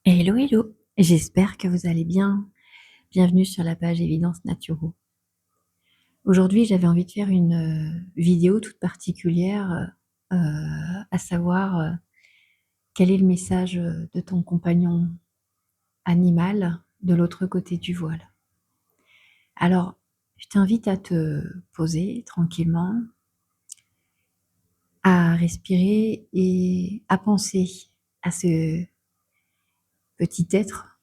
Hello, hello, j'espère que vous allez bien. Bienvenue sur la page Évidence Naturo. Aujourd'hui, j'avais envie de faire une vidéo toute particulière, à savoir quel est le message de ton compagnon animal de l'autre côté du voile. Alors, je t'invite à te poser tranquillement, à respirer et à penser à ce petit être,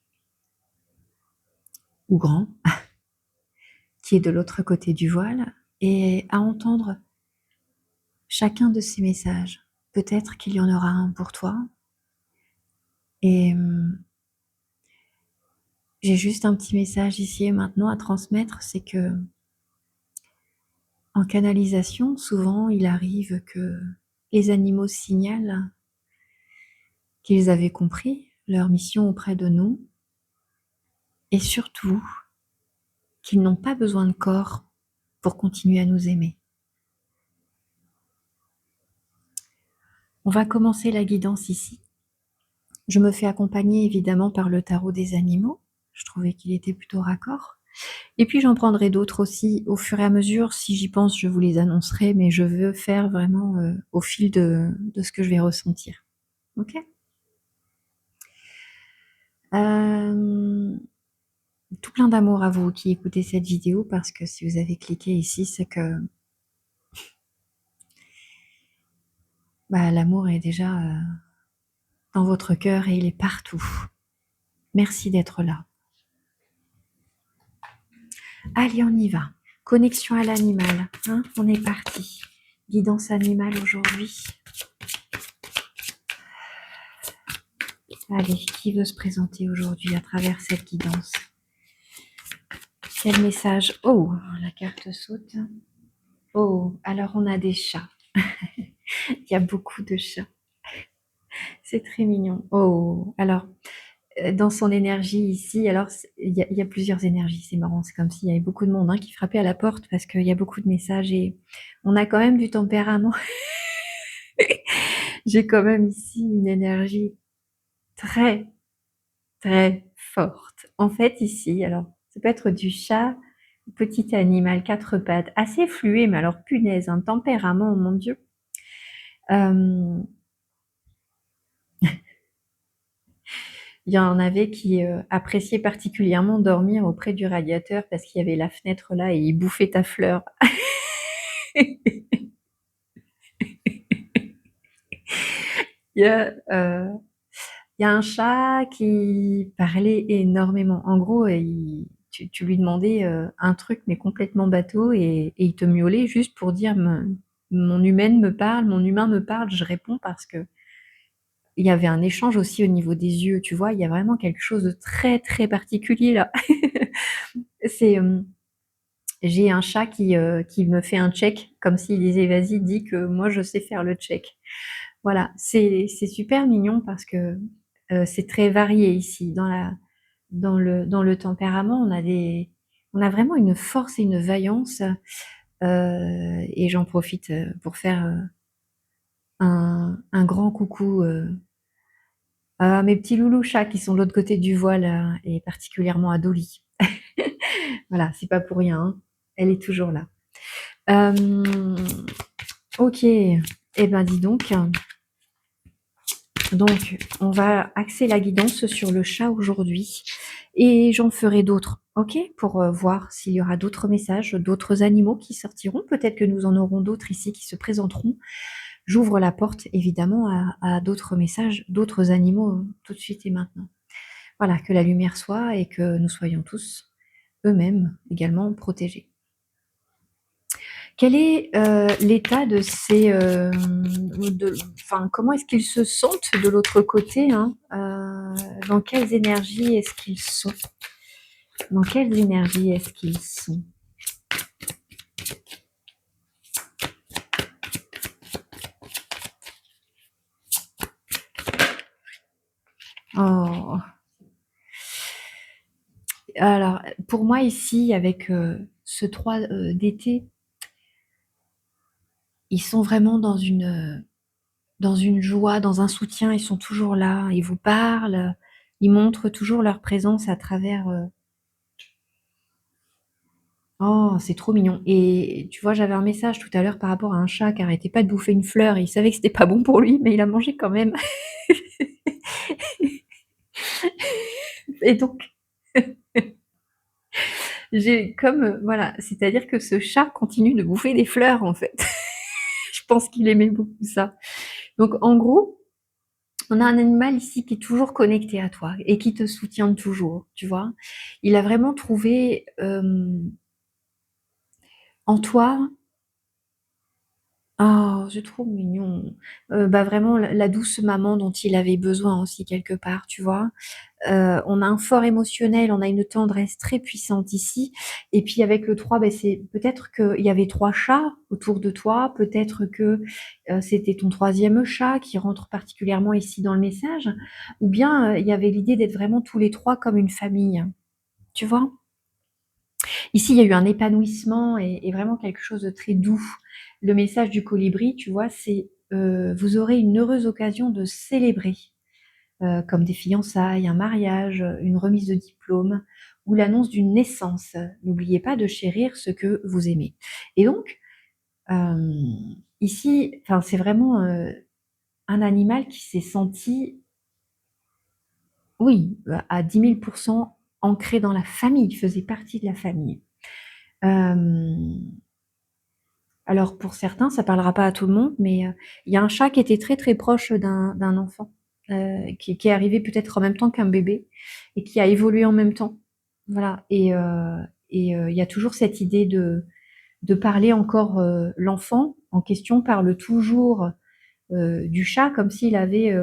ou grand, qui est de l'autre côté du voile, et à entendre chacun de ces messages. Peut-être qu'il y en aura un pour toi. Et j'ai juste un petit message ici et maintenant à transmettre, c'est que en canalisation, souvent, il arrive que les animaux signalent qu'ils avaient compris leur mission auprès de nous et surtout qu'ils n'ont pas besoin de corps pour continuer à nous aimer. On va commencer la guidance ici. Je me fais accompagner évidemment par le tarot des animaux. Je trouvais qu'il était plutôt raccord. Et puis j'en prendrai d'autres aussi au fur et à mesure. Si j'y pense, je vous les annoncerai, mais je veux faire vraiment au fil de ce que je vais ressentir. Ok. Tout plein d'amour à vous qui écoutez cette vidéo, parce que si vous avez cliqué ici, c'est que l'amour est déjà dans votre cœur et il est partout. Merci d'être là. Allez, on y va. Connexion à l'animal. Hein, on est parti. Guidance animale aujourd'hui. Allez, qui veut se présenter aujourd'hui à travers cette guidance? Quel message? Oh, la carte saute. Oh, alors on a des chats. Il y a beaucoup de chats. C'est très mignon. Oh, alors, dans son énergie ici, alors il y a plusieurs énergies, c'est marrant, c'est comme s'il y avait beaucoup de monde qui frappait à la porte parce qu'il y a beaucoup de messages et on a quand même du tempérament. J'ai quand même ici une énergie très, très forte. En fait, ici, alors, ça peut être du chat, petit animal, 4 pattes, assez fluet, mais alors punaise, un tempérament, mon Dieu. Il y en avait qui appréciaient particulièrement dormir auprès du radiateur parce qu'il y avait la fenêtre là et ils bouffaient ta fleur. Il y a, il y a un chat qui parlait énormément. En gros, tu lui demandais un truc, mais complètement bateau, et il te miaulait juste pour dire mon humaine me parle, mon humain me parle, je réponds parce que il y avait un échange aussi au niveau des yeux, tu vois, il y a vraiment quelque chose de très très particulier là. C'est j'ai un chat qui me fait un check, comme s'il disait vas-y, dis que moi je sais faire le check. Voilà, c'est super mignon parce que c'est très varié ici. Dans le tempérament, on a vraiment une force et une vaillance. Et j'en profite pour faire un grand coucou à mes petits loulous chats qui sont de l'autre côté du voile, et particulièrement à Dolly. Voilà, c'est pas pour rien, hein. Elle est toujours là. Ok, eh ben dis donc. Donc, on va axer la guidance sur le chat aujourd'hui et j'en ferai d'autres, ok, pour voir s'il y aura d'autres messages, d'autres animaux qui sortiront. Peut-être que nous en aurons d'autres ici qui se présenteront. J'ouvre la porte évidemment à d'autres messages, d'autres animaux tout de suite et maintenant. Voilà, que la lumière soit et que nous soyons tous eux-mêmes également protégés. Quel est l'état de ces... comment est-ce qu'ils se sentent de l'autre côté, hein, dans quelles énergies est-ce qu'ils sont? Dans quelles énergies est-ce qu'ils sont? Oh. Alors, pour moi ici, avec ce 3 d'été, ils sont vraiment dans une joie, dans un soutien, ils sont toujours là, ils vous parlent, Ils montrent toujours leur présence à travers, oh, c'est trop mignon. Et tu vois, j'avais un message tout à l'heure par rapport à un chat qui arrêtait pas de bouffer une fleur et il savait que c'était pas bon pour lui, mais il a mangé quand même. Et donc, j'ai comme, voilà, c'est-à-dire que ce chat continue de bouffer des fleurs, en fait. Je pense qu'il aimait beaucoup ça. Donc, en gros, on a un animal ici qui est toujours connecté à toi et qui te soutient toujours, tu vois. Il a vraiment trouvé en toi. Oh, c'est trop mignon. Bah, vraiment la douce maman dont il avait besoin aussi quelque part, tu vois? On a un fort émotionnel, on a une tendresse très puissante ici et puis avec le 3, beh, c'est peut-être qu'il y avait 3 chats autour de toi, peut-être que, c'était ton troisième chat qui rentre particulièrement ici dans le message ou bien, il y avait l'idée d'être vraiment tous les 3 comme une famille, tu vois? Ici, il y a eu un épanouissement et vraiment quelque chose de très doux. Le message du colibri, tu vois, c'est vous aurez une heureuse occasion de célébrer, comme des fiançailles, un mariage, une remise de diplôme ou l'annonce d'une naissance. N'oubliez pas de chérir ce que vous aimez. Et donc, ici, enfin, c'est vraiment un animal qui s'est senti, oui, à 10 000 ancré dans la famille, il faisait partie de la famille. Euh, Alors pour certains, ça parlera pas à tout le monde, mais il y a un chat qui était très très proche d'un enfant, qui est arrivé peut-être en même temps qu'un bébé et qui a évolué en même temps. Voilà. Et il y a toujours cette idée de parler encore. L'enfant en question parle toujours du chat comme s'il avait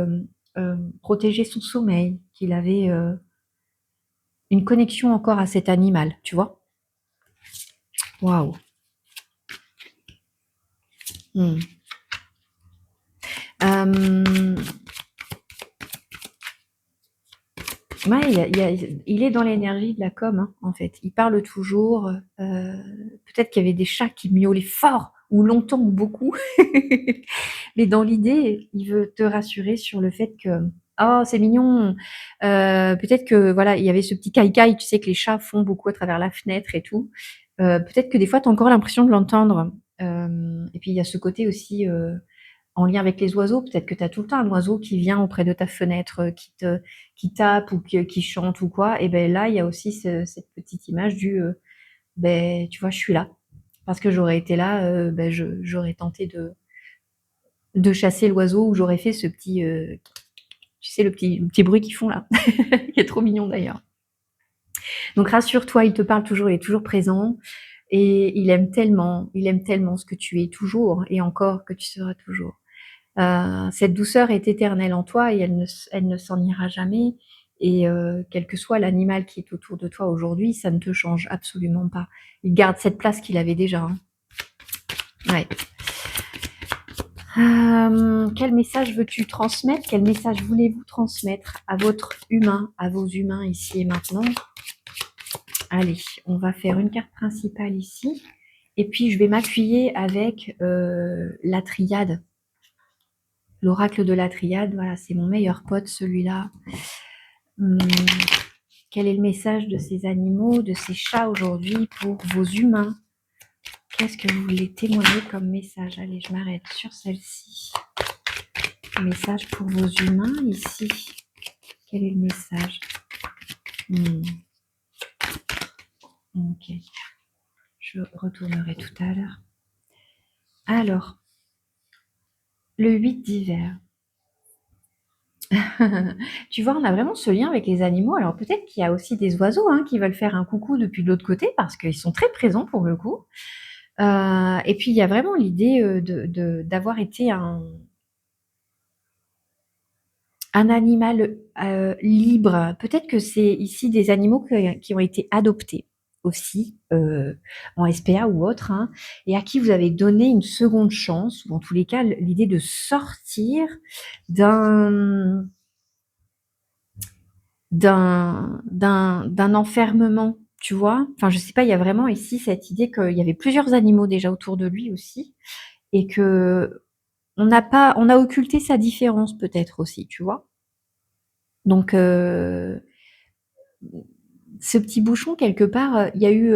protégé son sommeil, qu'il avait une connexion encore à cet animal, tu vois. Waouh. Hmm. Euh, Ouais, il est dans l'énergie de la com, hein, en fait. Il parle toujours. Peut-être qu'il y avait des chats qui miaulaient fort, ou longtemps, ou beaucoup. Mais dans l'idée, il veut te rassurer sur le fait que, oh, c'est mignon. Peut-être que, voilà, il y avait ce petit caïcaï, tu sais, que les chats font beaucoup à travers la fenêtre et tout. Peut-être que des fois, tu as encore l'impression de l'entendre. Et puis, il y a ce côté aussi. En lien avec les oiseaux, peut-être que tu as tout le temps un oiseau qui vient auprès de ta fenêtre, qui tape ou qui chante ou quoi. Et ben là, il y a aussi cette petite image du, ben, tu vois, je suis là. Parce que j'aurais été là, ben, j'aurais tenté de chasser l'oiseau ou j'aurais fait ce petit, tu sais, le petit bruit qu'ils font là, qui est trop mignon d'ailleurs. Donc rassure-toi, il te parle toujours, il est toujours présent et il aime tellement ce que tu es toujours et encore que tu seras toujours. Cette douceur est éternelle en toi et elle ne s'en ira jamais. Et quel que soit l'animal qui est autour de toi aujourd'hui, ça ne te change absolument pas. Il garde cette place qu'il avait déjà. Hein. Ouais. Quel message veux-tu transmettre? Quel message voulez-vous transmettre à votre humain, à vos humains ici et maintenant? Allez, on va faire une carte principale ici. Et puis, je vais m'appuyer avec la triade. L'oracle de la triade, voilà, c'est mon meilleur pote, celui-là. Hum, Quel est le message de ces animaux, de ces chats aujourd'hui pour vos humains? Qu'est-ce que vous voulez témoigner comme message? Allez, je m'arrête sur celle-ci. Message pour vos humains ici. Quel est le message? Ok. Je retournerai tout à l'heure. Alors, le 8 d'hiver. Tu vois, on a vraiment ce lien avec les animaux. Alors peut-être qu'il y a aussi des oiseaux hein, qui veulent faire un coucou depuis de l'autre côté parce qu'ils sont très présents pour le coup. Et puis il y a vraiment l'idée d'avoir été un animal libre. Peut-être que c'est ici des animaux qui ont été adoptés aussi en SPA ou autre, hein, et à qui vous avez donné une seconde chance, ou en tous les cas l'idée de sortir d'un d'un enfermement, tu vois. Enfin, je sais pas, il y a vraiment ici cette idée qu'il y avait plusieurs animaux déjà autour de lui aussi, et que on a occulté sa différence peut-être aussi, tu vois. Donc, ce petit bouchon, quelque part, il y a eu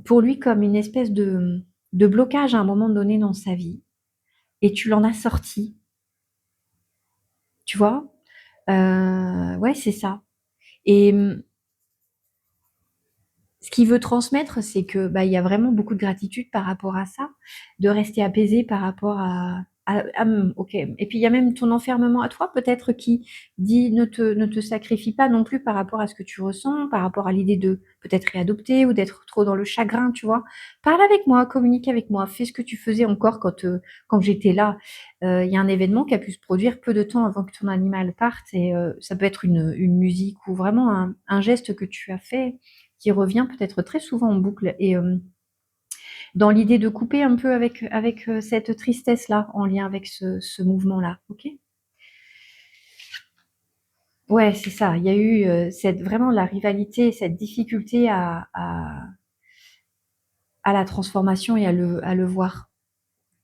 pour lui comme une espèce de blocage à un moment donné dans sa vie. Et tu l'en as sorti, tu vois? Ouais, c'est ça. Et ce qu'il veut transmettre, c'est que bah, il y a vraiment beaucoup de gratitude par rapport à ça, de rester apaisé par rapport ok. Et puis il y a même ton enfermement à toi, peut-être qui dit ne te sacrifie pas non plus par rapport à ce que tu ressens, par rapport à l'idée de peut-être réadopter ou d'être trop dans le chagrin, tu vois. Parle avec moi, communique avec moi, fais ce que tu faisais encore quand j'étais là. Il y a un événement qui a pu se produire peu de temps avant que ton animal parte et ça peut être une musique ou vraiment un geste que tu as fait qui revient peut-être très souvent en boucle et dans l'idée de couper un peu avec cette tristesse-là, en lien avec ce mouvement-là, ok? Ouais, c'est ça. Il y a eu vraiment la rivalité, cette difficulté à la transformation et à le voir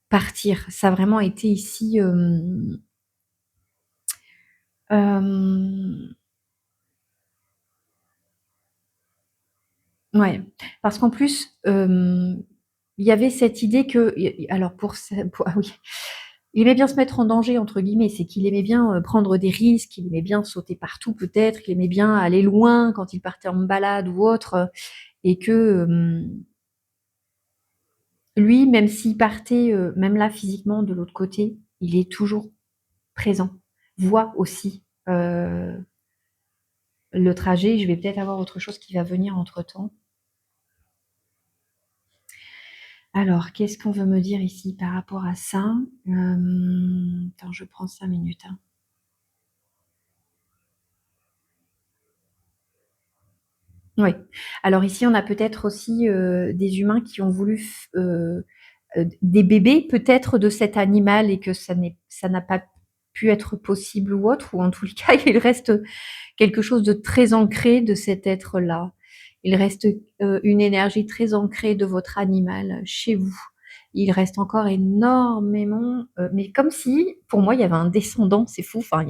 partir. Ça a vraiment été ici. Euh, ouais, parce qu'en plus, il y avait cette idée que, alors ah oui, il aimait bien se mettre en danger entre guillemets, c'est qu'il aimait bien prendre des risques, il aimait bien sauter partout peut-être, il aimait bien aller loin quand il partait en balade ou autre, et que lui, même s'il partait, même là physiquement de l'autre côté, il est toujours présent, voit aussi le trajet. Je vais peut-être avoir autre chose qui va venir entre-temps. Alors, qu'est-ce qu'on veut me dire ici par rapport à ça? Attends, je prends 5 minutes, hein. Oui. Alors ici, on a peut-être aussi des humains qui ont voulu des bébés peut-être de cet animal et que ça n'a pas pu être possible ou autre, ou en tous les cas, il reste quelque chose de très ancré de cet être-là. Il reste une énergie très ancrée de votre animal chez vous. Il reste encore énormément, mais comme si, pour moi, il y avait un descendant, c'est fou. Enfin,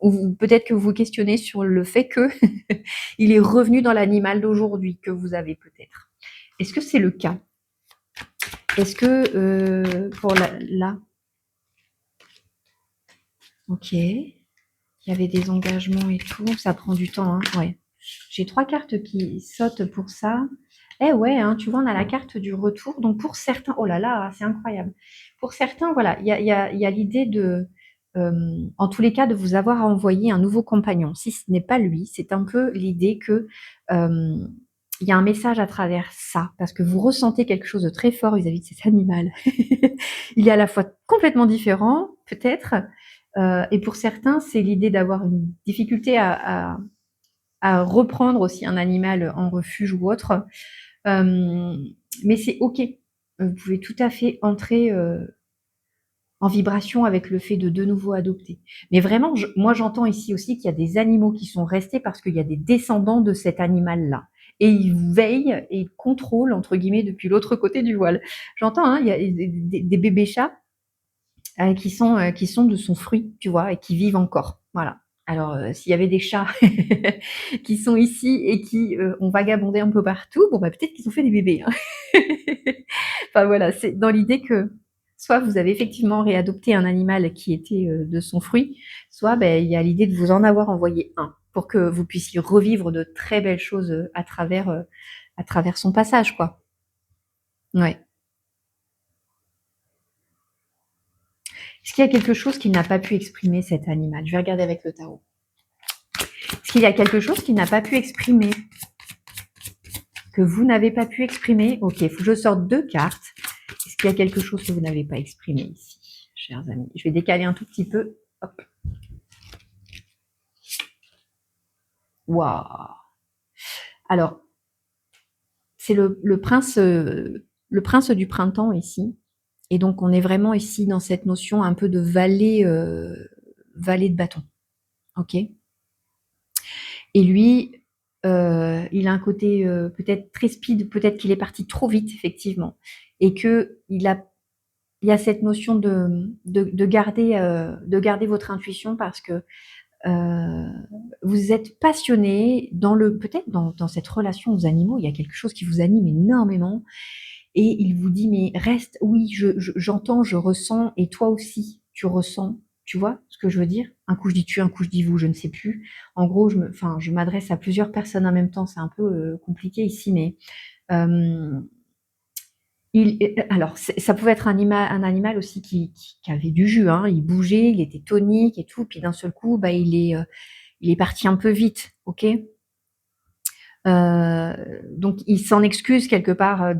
ou peut-être que vous vous questionnez sur le fait que il est revenu dans l'animal d'aujourd'hui que vous avez peut-être. Est-ce que c'est le cas? Est-ce que pour là, ok, il y avait des engagements et tout, ça prend du temps, hein, ouais. J'ai 3 cartes qui sautent pour ça. Eh ouais, hein, tu vois, on a la carte du retour. Donc pour certains, oh là là, c'est incroyable. Pour certains, voilà, il y a l'idée de, en tous les cas, de vous avoir envoyé un nouveau compagnon. Si ce n'est pas lui, c'est un peu l'idée que il y a un message à travers ça, parce que vous ressentez quelque chose de très fort vis-à-vis de cet animal. Il est à la fois complètement différent, peut-être, et pour certains, c'est l'idée d'avoir une difficulté à reprendre aussi un animal en refuge ou autre. Mais c'est OK. Vous pouvez tout à fait entrer en vibration avec le fait de nouveau adopter. Mais vraiment, moi j'entends ici aussi qu'il y a des animaux qui sont restés parce qu'il y a des descendants de cet animal-là. Et ils veillent et ils contrôlent, entre guillemets, depuis l'autre côté du voile. J'entends, hein, il y a des bébés chats qui sont de son fruit, tu vois, et qui vivent encore. Voilà. Alors, s'il y avait des chats qui sont ici et qui ont vagabondé un peu partout, bon, bah, peut-être qu'ils ont fait des bébés, hein. Enfin, voilà, c'est dans l'idée que soit vous avez effectivement réadopté un animal qui était de son fruit, soit ben, il y a l'idée de vous en avoir envoyé un pour que vous puissiez revivre de très belles choses à travers son passage, quoi. Ouais. Est-ce qu'il y a quelque chose qu'il n'a pas pu exprimer, cet animal? Je vais regarder avec le tarot. Est-ce qu'il y a quelque chose qu'il n'a pas pu exprimer, que vous n'avez pas pu exprimer? Ok, il faut que je sorte 2 cartes. Est-ce qu'il y a quelque chose que vous n'avez pas exprimé ici, chers amis? Je vais décaler un tout petit peu. Hop. Waouh. Alors, c'est le prince du printemps ici. Et donc, on est vraiment ici dans cette notion un peu de vallée de bâton. Ok. Et lui, il a un côté peut-être très speed, peut-être qu'il est parti trop vite, effectivement. Et qu'il y a cette notion de garder votre intuition parce que heu, vous êtes passionnés dans le peut-être dans cette relation aux animaux, il y a quelque chose qui vous anime énormément et il vous dit: «Mais reste, oui, j'entends, je ressens et toi aussi tu ressens». Tu vois ce que je veux dire? Un coup je dis tu, un coup je dis vous, je ne sais plus. En gros, je m'adresse à plusieurs personnes en même temps, c'est un peu, compliqué ici, mais, hem, alors ça pouvait être un animal aussi qui avait du jus, hein. Il bougeait, il était tonique et tout, puis d'un seul coup, bah, il est parti un peu vite, OK? Donc il s'en excuse quelque part,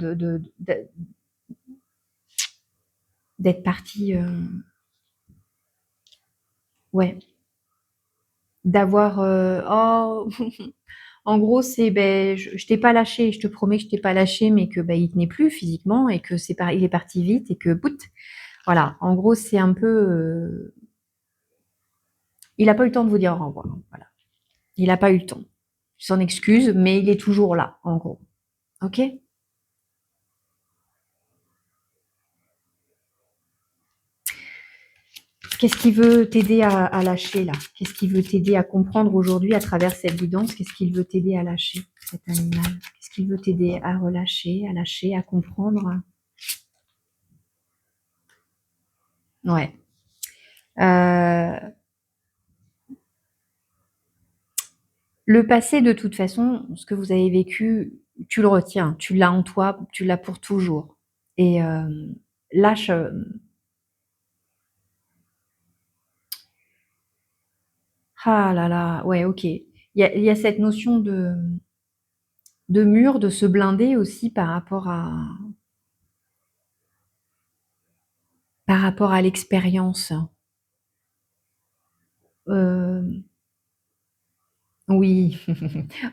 d'être parti, ouais, d'avoir, oh en gros c'est, beh, je t'ai pas lâché, je te promets que je t'ai pas lâché, mais que, bah, il tenait plus physiquement et que c'est pas il est parti vite et que bout, voilà. En gros, c'est un peu, il a pas eu le temps de vous dire au revoir, voilà. Il a pas eu le temps. Il s'en excuse, mais il est toujours là, en gros. OK? Qu'est-ce qui veut t'aider à lâcher là? Qu'est-ce qui veut t'aider à comprendre aujourd'hui à travers cette guidance? Qu'est-ce qu'il veut t'aider à lâcher, cet animal? Qu'est-ce qu'il veut t'aider à relâcher, à lâcher, à comprendre? Ouais. Euh, le passé, de toute façon, ce que vous avez vécu, tu le retiens, tu l'as en toi, tu l'as pour toujours. Et lâche. Ah là là, ouais, ok. Il y a cette notion de mur, de se blinder aussi par rapport à l'expérience. Euh, oui.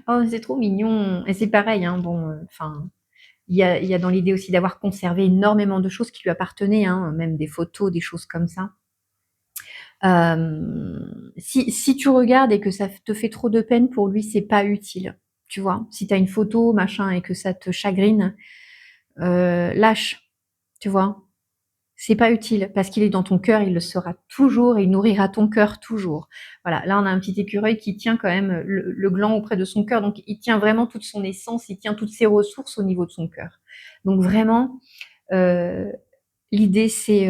Oh, c'est trop mignon. Et c'est pareil, hein, bon, enfin, il y a dans l'idée aussi d'avoir conservé énormément de choses qui lui appartenaient, hein, même des photos, des choses comme ça. Si tu regardes et que ça te fait trop de peine pour lui, c'est pas utile, tu vois? Si tu as une photo, machin, et que ça te chagrine, lâche, tu vois? C'est pas utile parce qu'il est dans ton cœur, il le sera toujours et il nourrira ton cœur toujours. Voilà, là on a un petit écureuil qui tient quand même le gland auprès de son cœur, donc il tient vraiment toute son essence, il tient toutes ses ressources au niveau de son cœur. Donc vraiment, heu, l'idée c'est,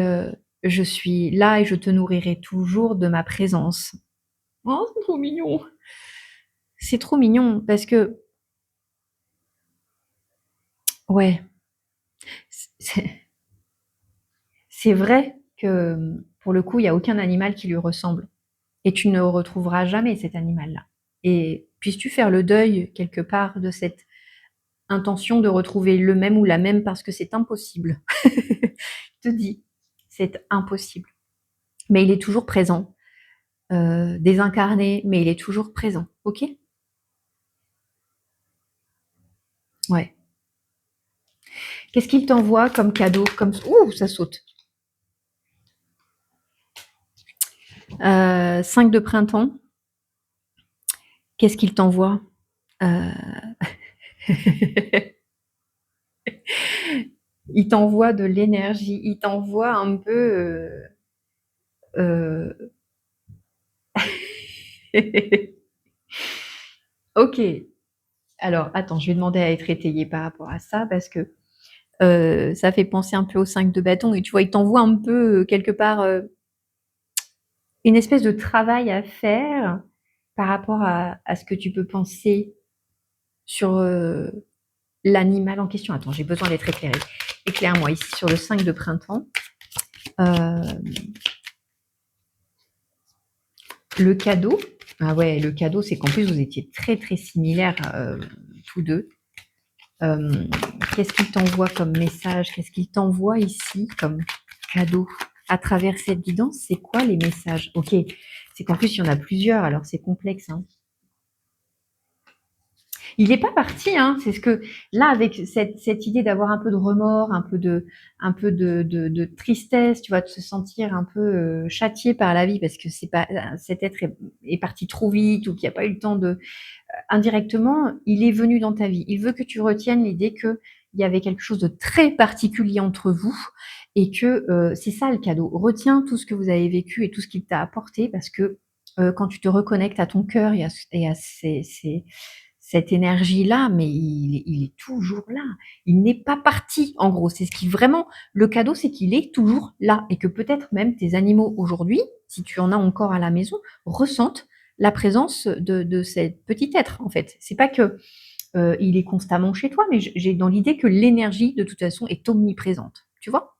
je suis là et je te nourrirai toujours de ma présence. Oh, c'est trop mignon! C'est trop mignon parce que ouais, c'est c'est vrai que, pour le coup, il y a aucun animal qui lui ressemble. Et tu ne retrouveras jamais cet animal-là. Et puisses-tu faire le deuil quelque part de cette intention de retrouver le même ou la même parce que c'est impossible. Je te dis, c'est impossible. Mais il est toujours présent, désincarné, mais il est toujours présent. Ok? Ouais. Qu'est-ce qu'il t'envoie comme cadeau, comme ouh, ça saute. 5 de printemps. Qu'est-ce qu'il t'envoie? Euh, il t'envoie de l'énergie. Il t'envoie un peu. Euh, Ok. Alors, attends, je vais demander à être étayée par rapport à ça parce que ça fait penser un peu au 5 de bâton et tu vois, il t'envoie un peu quelque part une espèce de travail à faire par rapport à ce que tu peux penser sur l'animal en question. Attends, j'ai besoin d'être éclairée. Éclaire-moi ici sur le 5 de printemps. Euh, le cadeau. Ah ouais, le cadeau, c'est qu'en plus vous étiez très très similaires tous deux. Euh, Qu'est-ce qu'il t'envoie comme message? Qu'est-ce qu'il t'envoie ici comme cadeau? À travers cette guidance, c'est quoi les messages? Ok, c'est qu'en plus il y en a plusieurs, alors c'est complexe, hein. Il n'est pas parti, hein. C'est ce que là, avec cette idée d'avoir un peu de remords, un peu de tristesse, tu vois, de se sentir un peu châtié par la vie parce que c'est pas cet être est parti trop vite ou qu'il n'y a pas eu le temps de indirectement, il est venu dans ta vie. Il veut que tu retiennes l'idée qu'il y avait quelque chose de très particulier entre vous et que c'est ça le cadeau. Retiens tout ce que vous avez vécu et tout ce qu'il t'a apporté parce que quand tu te reconnectes à ton cœur et à cette énergie-là, mais il est toujours là. Il n'est pas parti, en gros. C'est ce qui vraiment, le cadeau, c'est qu'il est toujours là et que peut-être même tes animaux aujourd'hui, si tu en as encore à la maison, ressentent la présence de cet petit être, en fait. C'est pas que il est constamment chez toi, mais j'ai dans l'idée que l'énergie, de toute façon, est omniprésente. Tu vois?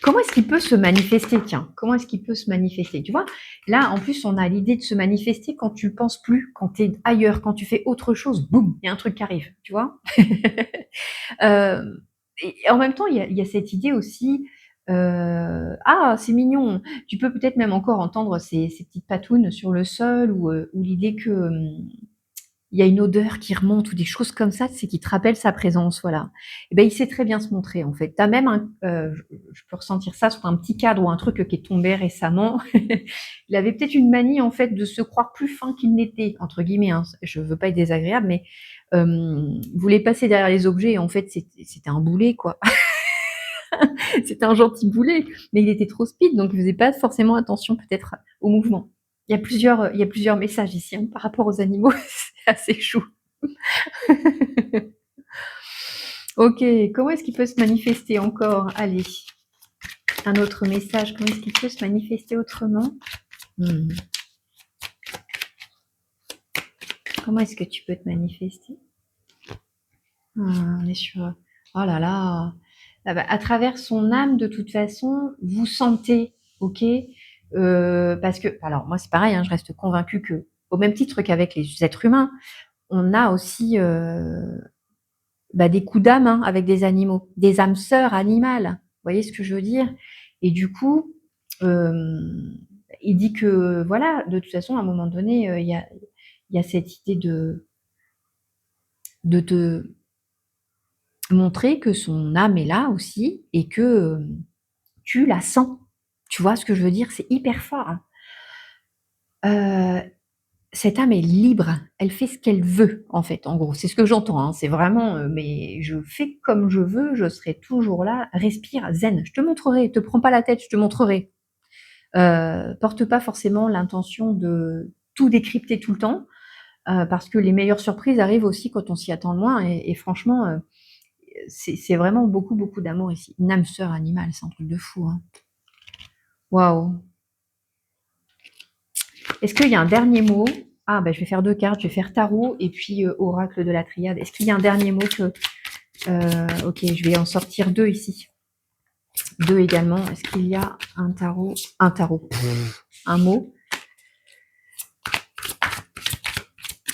Comment est-ce qu'il peut se manifester? Tiens, comment est-ce qu'il peut se manifester? Tu vois? Là, en plus, on a l'idée de se manifester quand tu penses plus, quand tu es ailleurs, quand tu fais autre chose, boum, il y a un truc qui arrive, tu vois? Et en même temps, il y a cette idée aussi, «Ah, c'est mignon!» Tu peux peut-être même encore entendre ces petites patounes sur le sol ou l'idée que, il y a une odeur qui remonte ou des choses comme ça, c'est qui te rappellent sa présence, voilà. Et ben, il sait très bien se montrer, en fait. Tu as même je peux ressentir ça sur un petit cadre ou un truc qui est tombé récemment. Il avait peut-être une manie, en fait, de se croire plus fin qu'il n'était, entre guillemets, hein. Je veux pas être désagréable, mais il voulait passer derrière les objets et en fait, c'était un boulet, quoi. C'était un gentil boulet, mais il était trop speed, donc il faisait pas forcément attention peut-être aux mouvements. Il y a plusieurs messages ici, hein, par rapport aux animaux, c'est assez chou. OK, comment est-ce qu'il peut se manifester encore? Allez, un autre message, comment est-ce qu'il peut se manifester autrement? Mmh. Comment est-ce que tu peux te manifester? On est sur, oh là là, ah bah, à travers son âme, de toute façon, vous sentez, OK? Parce que alors moi, c'est pareil, hein, je reste convaincue qu'au même titre qu'avec les êtres humains, on a aussi, bah, des coups d'âme, hein, avec des animaux, des âmes sœurs animales. Vous voyez ce que je veux dire? Et du coup, il dit que voilà, de toute façon, à un moment donné, il y a cette idée de te montrer que son âme est là aussi et que, tu la sens. Tu vois ce que je veux dire? C'est hyper fort, hein. Heu, Cette âme est libre, elle fait ce qu'elle veut, en fait, en gros. C'est ce que j'entends, hein. C'est vraiment, mais je fais comme je veux, je serai toujours là, respire, zen. Je te montrerai, te prends pas la tête, je te montrerai. Porte pas forcément l'intention de tout décrypter tout le temps, parce que les meilleures surprises arrivent aussi quand on s'y attend le moins et franchement, c'est vraiment beaucoup, beaucoup d'amour ici. Une âme sœur animale, c'est un truc de fou, hein. Waouh! Est-ce qu'il y a un dernier mot? Ah, bah, je vais faire 2 cartes, je vais faire tarot et puis, oracle de la triade. Est-ce qu'il y a un dernier mot que OK, je vais en sortir 2 ici. 2 également. Est-ce qu'il y a un tarot, un mot?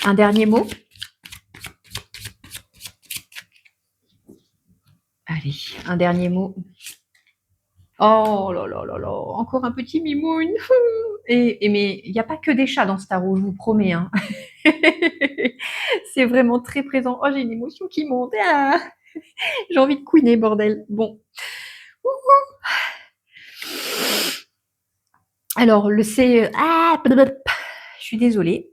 Un dernier mot? Allez, un dernier mot. Oh là là là là, encore un petit mimoun. Et mais il y a pas que des chats dans ce tarot, je vous promets, hein. C'est vraiment très présent. Oh, j'ai une émotion qui monte. Ah! J'ai envie de couiner, bordel. Bon. Alors le C ah blablabla. Je suis désolée.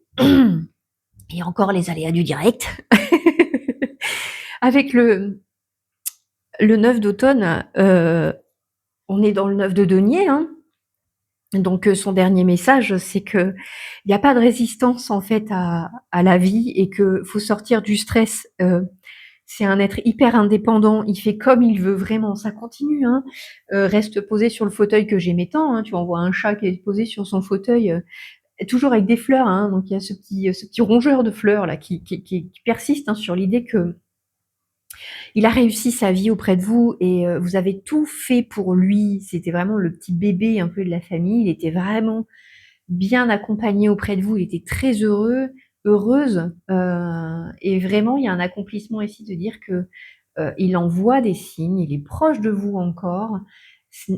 Et encore les aléas du direct. Avec le 9 d'automne, on est dans le 9 de denier, hein. Donc son dernier message, c'est qu'il y a pas de résistance en fait à la vie et que faut sortir du stress. C'est un être hyper indépendant, il fait comme il veut vraiment, ça continue, hein. Reste posé sur le fauteuil que j'aimais tant, hein. Tu vois, on voit un chat qui est posé sur son fauteuil, toujours avec des fleurs, hein, donc il y a ce petit rongeur de fleurs là qui persiste, hein, sur l'idée que il a réussi sa vie auprès de vous et vous avez tout fait pour lui. C'était vraiment le petit bébé un peu de la famille. Il était vraiment bien accompagné auprès de vous. Il était très heureux, heureuse, et vraiment il y a un accomplissement ici de dire que, il envoie des signes, il est proche de vous encore.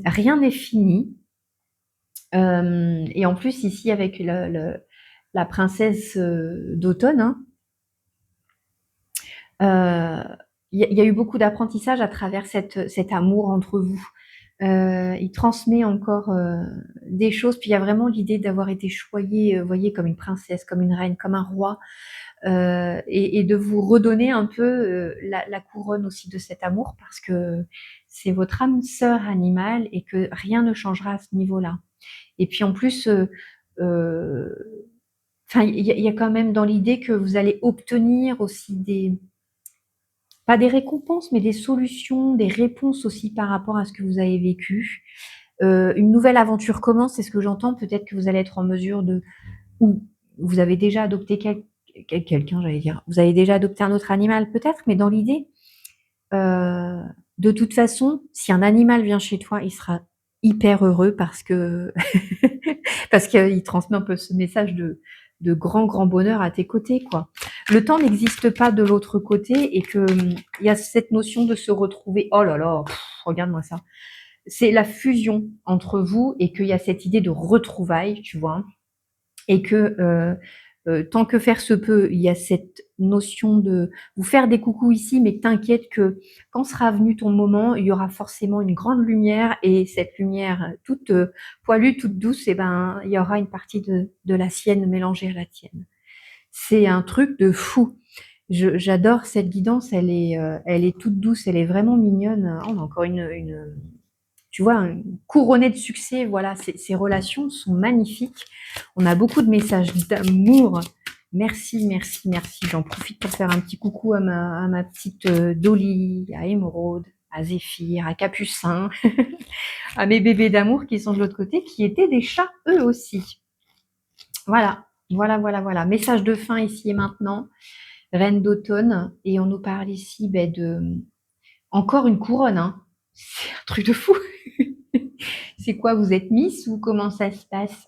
Rien n'est fini. Et en plus ici avec la princesse, d'automne, hein, il y a eu beaucoup d'apprentissage à travers cet amour entre vous. Il transmet encore, des choses, puis il y a vraiment l'idée d'avoir été choyée, vous voyez, comme une princesse, comme une reine, comme un roi, et de vous redonner un peu, la couronne aussi de cet amour parce que c'est votre âme sœur animale et que rien ne changera à ce niveau-là. Et puis en plus, heu, enfin, il y a quand même dans l'idée que vous allez obtenir aussi des pas des récompenses, mais des solutions, des réponses aussi par rapport à ce que vous avez vécu. Une nouvelle aventure commence, c'est ce que j'entends. Peut-être que vous allez être en mesure de ou vous avez déjà adopté quelqu'un, j'allais dire. Vous avez déjà adopté un autre animal peut-être, mais dans l'idée, heu, de toute façon, si un animal vient chez toi, il sera hyper heureux parce que parce qu'il transmet un peu ce message de grand, grand bonheur à tes côtés, quoi. Le temps n'existe pas de l'autre côté et que, il y a cette notion de se retrouver. Oh là là, regarde-moi ça. C'est la fusion entre vous et qu'il y a cette idée de retrouvailles, tu vois? Et que, tant que faire se peut, il y a cette notion de vous faire des coucous ici, mais t'inquiète que quand sera venu ton moment, il y aura forcément une grande lumière et cette lumière toute, poilue, toute douce et ben, il y aura une partie de la sienne mélangée à la tienne. C'est un truc de fou. J'adore cette guidance, elle est toute douce, elle est vraiment mignonne. Oh, on a encore une tu vois, couronnée de succès. Voilà, ces relations sont magnifiques. On a beaucoup de messages d'amour. Merci, merci, merci. J'en profite pour faire un petit coucou à ma petite Dolly, à Émeraude, à Zéphyr, à Capucin, à mes bébés d'amour qui sont de l'autre côté, qui étaient des chats eux aussi. Voilà, voilà, voilà, voilà. Message de fin ici et maintenant. Reine d'automne. Et on nous parle ici de encore une couronne. Hein. C'est un truc de fou. C'est quoi, vous êtes Miss ou comment ça se passe?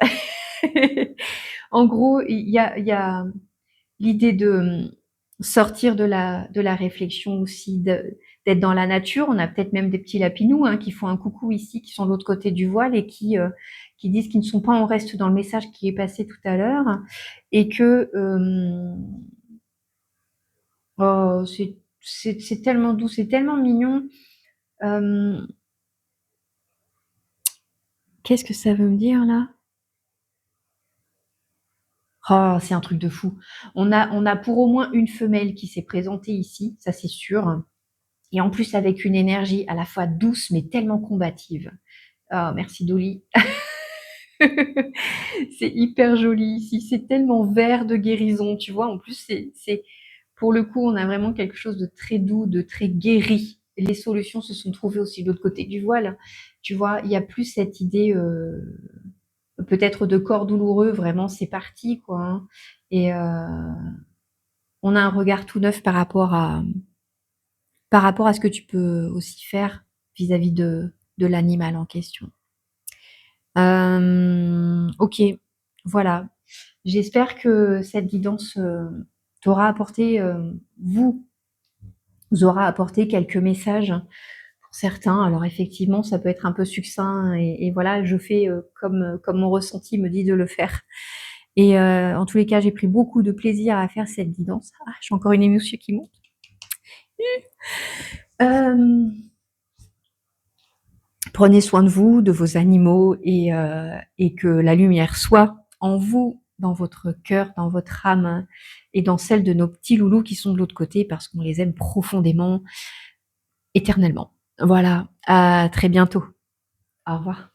En gros, il y a l'idée de sortir de la réflexion aussi, d'être dans la nature. On a peut-être même des petits lapinous qui font un coucou ici, qui sont de l'autre côté du voile et qui disent qu'ils ne sont pas en reste dans le message qui est passé tout à l'heure et que oh, c'est tellement doux, c'est tellement mignon. Qu'est-ce que ça veut me dire là? Oh, c'est un truc de fou. On a pour au moins une femelle qui s'est présentée ici, ça c'est sûr. Et en plus avec une énergie à la fois douce mais tellement combative. Oh, merci Dolly. C'est hyper joli ici, c'est tellement vert de guérison, tu vois. En plus, pour le coup, on a vraiment quelque chose de très doux, de très guéri. Les solutions se sont trouvées aussi de l'autre côté du voile. Tu vois, il y a plus cette idée peut-être de corps douloureux, vraiment c'est parti quoi. Hein. Et on a un regard tout neuf par rapport à ce que tu peux aussi faire vis-à-vis de l'animal en question. Ok, voilà. J'espère que cette guidance t'aura apporté, vous aura apporté quelques messages pour certains. Alors effectivement, ça peut être un peu succinct et voilà, je fais comme mon ressenti me dit de le faire. Et en tous les cas, j'ai pris beaucoup de plaisir à faire cette guidance. Ah, j'ai encore une émotion qui monte. Prenez soin de vous, de vos animaux et que la lumière soit en vous, dans votre cœur, dans votre âme et dans celle de nos petits loulous qui sont de l'autre côté parce qu'on les aime profondément, éternellement. Voilà, à très bientôt. Au revoir.